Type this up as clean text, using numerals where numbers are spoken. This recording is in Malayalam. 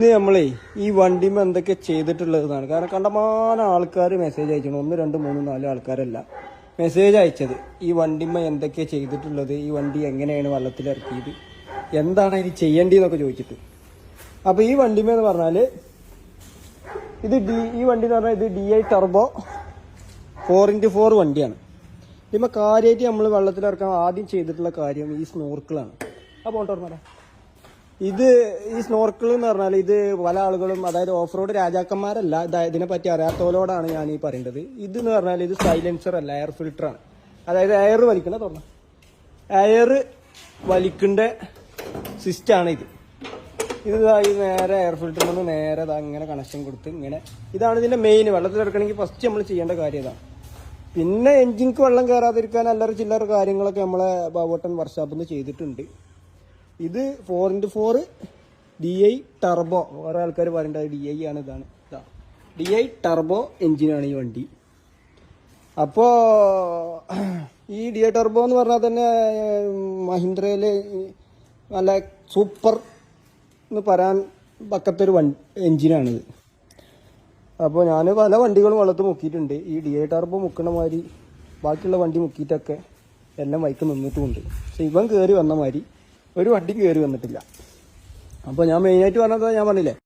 ഇത് നമ്മളെ ഈ വണ്ടിമ എന്തൊക്കെ ചെയ്തിട്ടുള്ളതാണ്. കാരണം കണ്ടമാനം ആൾക്കാർ മെസ്സേജ് അയച്ചു, 1 2 3 4 ആൾക്കാരല്ല മെസ്സേജ് അയച്ചത്. ഈ വണ്ടിമ എന്തൊക്കെ ചെയ്തിട്ടുള്ളത്, ഈ വണ്ടി എങ്ങനെയാണ് വെള്ളത്തിലിറക്കിയത്, എന്താണ് ഇനി ചെയ്യേണ്ടതെന്നൊക്കെ ചോദിച്ചിട്ട്. അപ്പോൾ ഈ വണ്ടിമ എന്ന് പറഞ്ഞാൽ ഈ വണ്ടി എന്ന് പറഞ്ഞാൽ ഇത് DI ടർബോ 4x4 വണ്ടിയാണ്. ഇതിപ്പോൾ കാര്യമായിട്ട് നമ്മൾ വെള്ളത്തിലിറക്കാൻ ആദ്യം ചെയ്തിട്ടുള്ള കാര്യം ഈ സ്നോർക്കിളാണ്. അപ്പോൾ കൊണ്ടുവരണ ഈ സ്നോർക്കിൾ എന്ന് പറഞ്ഞാൽ ഇത് പല ആളുകളും, അതായത് ഓഫ് റോഡ് രാജാക്കന്മാരല്ല, ഇതിനെപ്പറ്റി അറിയാത്തവരോടാണ് ഞാൻ ഈ പറയേണ്ടത്. ഇതെന്ന് പറഞ്ഞാൽ ഇത് സൈലൻസർ അല്ല, എയർ ഫിൽറ്ററാണ്. അതായത് എയർ വലിക്കണ തുറന്ന എയർ വലിക്കേണ്ട സിസ്റ്റമാണ് ഇത്. ഈ നേരെ എയർ ഫിൽറ്ററിൽ നിന്ന് നേരെ അങ്ങനെ കണക്ഷൻ കൊടുത്ത് ഇതാണ് ഇതിന്റെ മെയിൻ. വെള്ളത്തിലിറക്കണമെങ്കിൽ ഫസ്റ്റ് നമ്മൾ ചെയ്യേണ്ട കാര്യം ഇതാണ്. പിന്നെ എഞ്ചിൻക്ക് വെള്ളം കയറാതിരിക്കാൻ അല്ലറ ചില്ലറ കാര്യങ്ങളൊക്കെ നമ്മളെ ബാബോട്ടൻ വർക്ക്ഷോപ്പിൽ നിന്ന് ചെയ്തിട്ടുണ്ട്. ഇത് 4x4 DI ടർബോ. ഓരോ ആൾക്കാർ പറയേണ്ടത് DI ആണ്. ഇതാണ് DI ടർബോ എഞ്ചിനാണ് ഈ വണ്ടി. അപ്പോൾ ഈ DI ടർബോ എന്ന് പറഞ്ഞാൽ തന്നെ മഹീന്ദ്രയിൽ നല്ല സൂപ്പർ എന്ന് പറയാൻ പക്കത്തൊരു എഞ്ചിനാണിത്. അപ്പോൾ ഞാൻ പല വണ്ടികളും വെള്ളത്തിൽ മുക്കിയിട്ടുണ്ട്. ഈ DI ടർബോ മുക്കണ മാതിരി ബാക്കിയുള്ള വണ്ടി മുക്കിയിട്ടൊക്കെ എല്ലാം വൈക്ക് നിന്നിട്ടുമുണ്ട്. പക്ഷെ ഇവൻ കയറി വന്ന മാതിരി ഒരു വണ്ടി കയറി വന്നിട്ടില്ല. അപ്പോൾ ഞാൻ മെയിനായിട്ട് പറഞ്ഞത് ഞാൻ പറഞ്ഞില്ലേ,